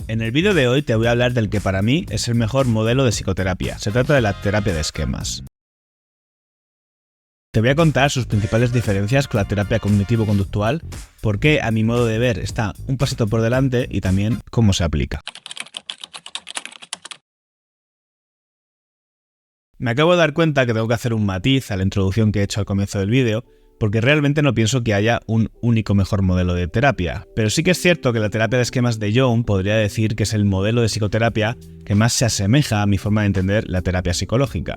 En el vídeo de hoy te voy a hablar del que para mí es el mejor modelo de psicoterapia. Se trata de la terapia de esquemas. Te voy a contar sus principales diferencias con la terapia cognitivo-conductual, por qué a mi modo de ver está un pasito por delante y también cómo se aplica. Me acabo de dar cuenta que tengo que hacer un matiz a la introducción que he hecho al comienzo del vídeo, porque realmente no pienso que haya un único mejor modelo de terapia. Pero sí que es cierto que la terapia de esquemas de Jung podría decir que es el modelo de psicoterapia que más se asemeja a mi forma de entender la terapia psicológica.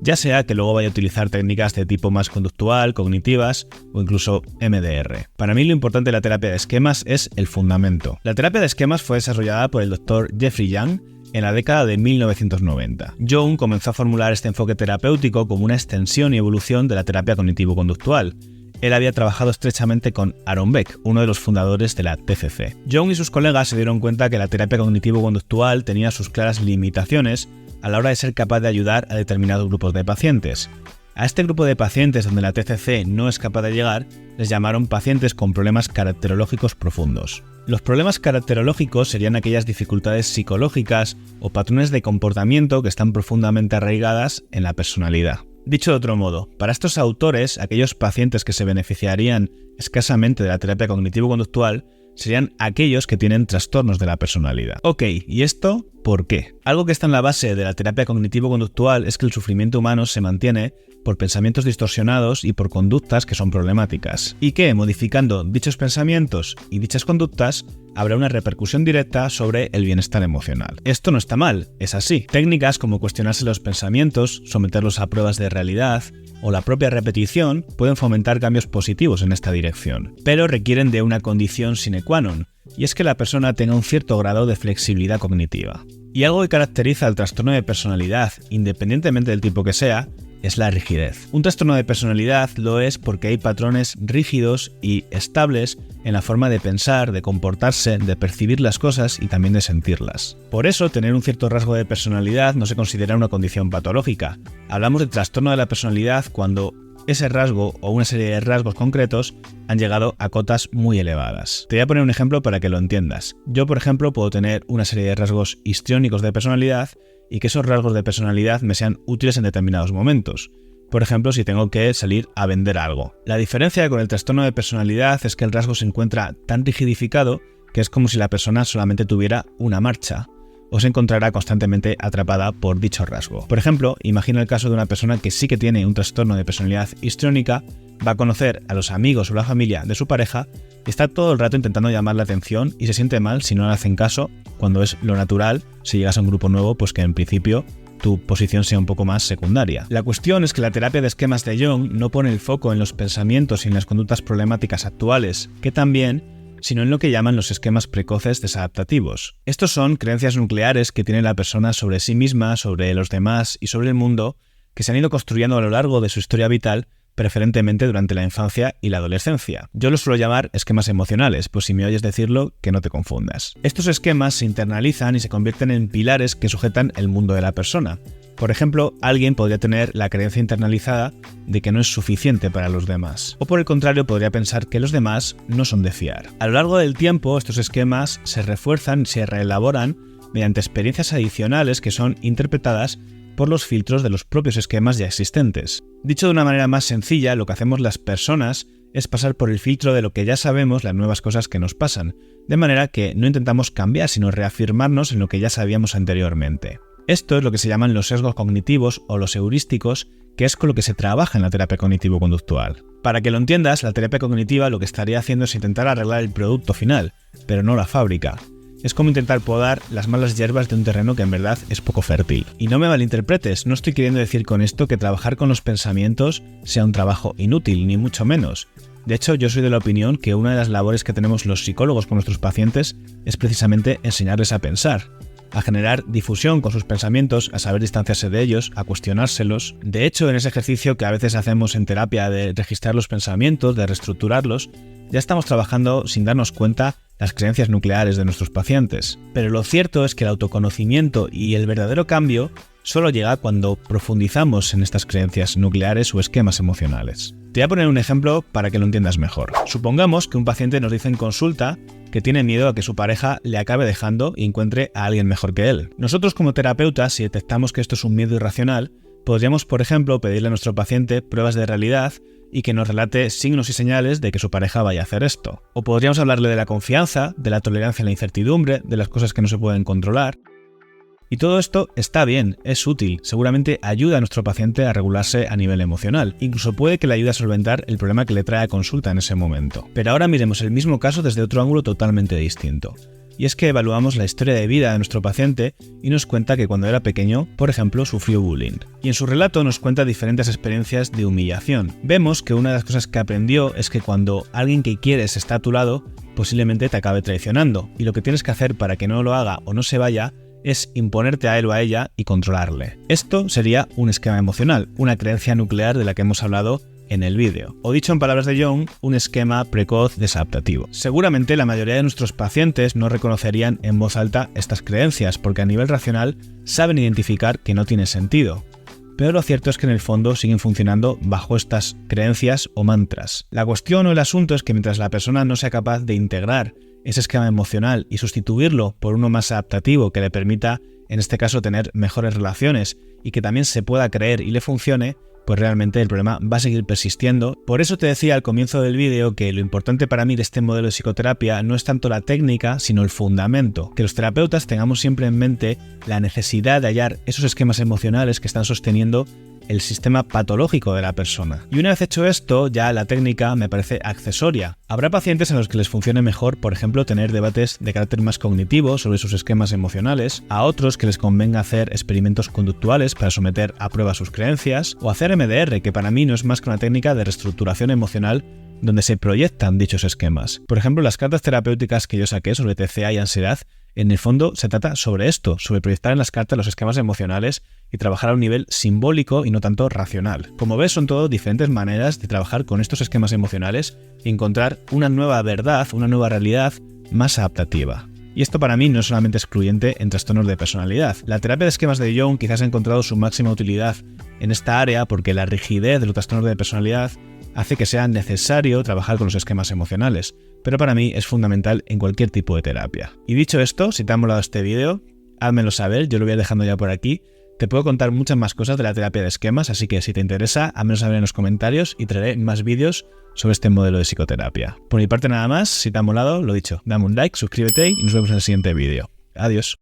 Ya sea que luego vaya a utilizar técnicas de tipo más conductual, cognitivas o incluso MDR. Para mí lo importante de la terapia de esquemas es el fundamento. La terapia de esquemas fue desarrollada por el Dr. Jeffrey Young en la década de 1990. Jung comenzó a formular este enfoque terapéutico como una extensión y evolución de la terapia cognitivo-conductual. Él había trabajado estrechamente con Aaron Beck, uno de los fundadores de la TCC. Jung y sus colegas se dieron cuenta que la terapia cognitivo-conductual tenía sus claras limitaciones a la hora de ser capaz de ayudar a determinados grupos de pacientes. A este grupo de pacientes donde la TCC no es capaz de llegar, les llamaron pacientes con problemas caracterológicos profundos. Los problemas caracterológicos serían aquellas dificultades psicológicas o patrones de comportamiento que están profundamente arraigadas en la personalidad. Dicho de otro modo, para estos autores, aquellos pacientes que se beneficiarían escasamente de la terapia cognitivo-conductual serían aquellos que tienen trastornos de la personalidad. Ok, ¿y esto por qué? Algo que está en la base de la terapia cognitivo-conductual es que el sufrimiento humano se mantiene por pensamientos distorsionados y por conductas que son problemáticas, y que, modificando dichos pensamientos y dichas conductas, habrá una repercusión directa sobre el bienestar emocional. Esto no está mal, es así. Técnicas como cuestionarse los pensamientos, someterlos a pruebas de realidad o la propia repetición pueden fomentar cambios positivos en esta dirección, pero requieren de una condición sine qua non, y es que la persona tenga un cierto grado de flexibilidad cognitiva. Y algo que caracteriza al trastorno de personalidad, independientemente del tipo que sea, es la rigidez. Un trastorno de personalidad lo es porque hay patrones rígidos y estables en la forma de pensar, de comportarse, de percibir las cosas y también de sentirlas. Por eso, tener un cierto rasgo de personalidad no se considera una condición patológica. Hablamos de trastorno de la personalidad cuando ese rasgo o una serie de rasgos concretos han llegado a cotas muy elevadas. Te voy a poner un ejemplo para que lo entiendas. Yo, por ejemplo, puedo tener una serie de rasgos histriónicos de personalidad y que esos rasgos de personalidad me sean útiles en determinados momentos. Por ejemplo, si tengo que salir a vender algo. La diferencia con el trastorno de personalidad es que el rasgo se encuentra tan rigidificado que es como si la persona solamente tuviera una marcha o se encontrará constantemente atrapada por dicho rasgo. Por ejemplo, imagina el caso de una persona que sí que tiene un trastorno de personalidad histriónica, va a conocer a los amigos o la familia de su pareja y está todo el rato intentando llamar la atención y se siente mal si no le hacen caso, cuando es lo natural, si llegas a un grupo nuevo, pues que en principio tu posición sea un poco más secundaria. La cuestión es que la terapia de esquemas de Jung no pone el foco en los pensamientos y en las conductas problemáticas actuales, que también, sino en lo que llaman los esquemas precoces desadaptativos. Estos son creencias nucleares que tiene la persona sobre sí misma, sobre los demás y sobre el mundo, que se han ido construyendo a lo largo de su historia vital, preferentemente durante la infancia y la adolescencia. Yo los suelo llamar esquemas emocionales, pues si me oyes decirlo, que no te confundas. Estos esquemas se internalizan y se convierten en pilares que sujetan el mundo de la persona. Por ejemplo, alguien podría tener la creencia internalizada de que no es suficiente para los demás. O por el contrario, podría pensar que los demás no son de fiar. A lo largo del tiempo, estos esquemas se refuerzan y se reelaboran mediante experiencias adicionales que son interpretadas por los filtros de los propios esquemas ya existentes. Dicho de una manera más sencilla, lo que hacemos las personas es pasar por el filtro de lo que ya sabemos, las nuevas cosas que nos pasan, de manera que no intentamos cambiar, sino reafirmarnos en lo que ya sabíamos anteriormente. Esto es lo que se llaman los sesgos cognitivos o los heurísticos, que es con lo que se trabaja en la terapia cognitivo-conductual. Para que lo entiendas, la terapia cognitiva lo que estaría haciendo es intentar arreglar el producto final, pero no la fábrica. Es como intentar podar las malas hierbas de un terreno que en verdad es poco fértil. Y no me malinterpretes, no estoy queriendo decir con esto que trabajar con los pensamientos sea un trabajo inútil, ni mucho menos. De hecho, yo soy de la opinión que una de las labores que tenemos los psicólogos con nuestros pacientes es precisamente enseñarles a pensar, a generar difusión con sus pensamientos, a saber distanciarse de ellos, a cuestionárselos. De hecho, en ese ejercicio que a veces hacemos en terapia de registrar los pensamientos, de reestructurarlos, ya estamos trabajando sin darnos cuenta las creencias nucleares de nuestros pacientes. Pero lo cierto es que el autoconocimiento y el verdadero cambio solo llega cuando profundizamos en estas creencias nucleares o esquemas emocionales. Te voy a poner un ejemplo para que lo entiendas mejor. Supongamos que un paciente nos dice en consulta que tiene miedo a que su pareja le acabe dejando y encuentre a alguien mejor que él. Nosotros como terapeutas, si detectamos que esto es un miedo irracional, podríamos, por ejemplo, pedirle a nuestro paciente pruebas de realidad y que nos relate signos y señales de que su pareja vaya a hacer esto. O podríamos hablarle de la confianza, de la tolerancia a la incertidumbre, de las cosas que no se pueden controlar. Y todo esto está bien, es útil, seguramente ayuda a nuestro paciente a regularse a nivel emocional, incluso puede que le ayude a solventar el problema que le trae a consulta en ese momento. Pero ahora miremos el mismo caso desde otro ángulo totalmente distinto. Y es que evaluamos la historia de vida de nuestro paciente y nos cuenta que cuando era pequeño, por ejemplo, sufrió bullying. Y en su relato nos cuenta diferentes experiencias de humillación. Vemos que una de las cosas que aprendió es que cuando alguien que quieres está a tu lado, posiblemente te acabe traicionando. Y lo que tienes que hacer para que no lo haga o no se vaya es imponerte a él o a ella y controlarle. Esto sería un esquema emocional, una creencia nuclear de la que hemos hablado en el vídeo. O dicho en palabras de Jung, un esquema precoz desadaptativo. Seguramente la mayoría de nuestros pacientes no reconocerían en voz alta estas creencias porque a nivel racional saben identificar que no tiene sentido. Pero lo cierto es que en el fondo siguen funcionando bajo estas creencias o mantras. La cuestión o el asunto es que mientras la persona no sea capaz de integrar ese esquema emocional y sustituirlo por uno más adaptativo que le permita, en este caso, tener mejores relaciones y que también se pueda creer y le funcione, pues realmente el problema va a seguir persistiendo. Por eso te decía al comienzo del vídeo que lo importante para mí de este modelo de psicoterapia no es tanto la técnica, sino el fundamento. Que los terapeutas tengamos siempre en mente la necesidad de hallar esos esquemas emocionales que están sosteniendo el sistema patológico de la persona. Y una vez hecho esto, ya la técnica me parece accesoria. Habrá pacientes a los que les funcione mejor, por ejemplo, tener debates de carácter más cognitivo sobre sus esquemas emocionales, a otros que les convenga hacer experimentos conductuales para someter a prueba sus creencias, o hacer MDR, que para mí no es más que una técnica de reestructuración emocional donde se proyectan dichos esquemas. Por ejemplo, las cartas terapéuticas que yo saqué sobre TCA y ansiedad, en el fondo se trata sobre esto, sobre proyectar en las cartas los esquemas emocionales y trabajar a un nivel simbólico y no tanto racional. Como ves, son todo diferentes maneras de trabajar con estos esquemas emocionales y encontrar una nueva verdad, una nueva realidad más adaptativa. Y esto para mí no es solamente excluyente en trastornos de personalidad. La terapia de esquemas de Jung quizás ha encontrado su máxima utilidad en esta área porque la rigidez de los trastornos de personalidad hace que sea necesario trabajar con los esquemas emocionales, pero para mí es fundamental en cualquier tipo de terapia. Y dicho esto, si te ha molado este vídeo, házmelo saber, yo lo voy a ir dejando ya por aquí. Te puedo contar muchas más cosas de la terapia de esquemas, así que si te interesa, házmelo saber en los comentarios y traeré más vídeos sobre este modelo de psicoterapia. Por mi parte nada más, si te ha molado, lo dicho, dame un like, suscríbete y nos vemos en el siguiente vídeo. Adiós.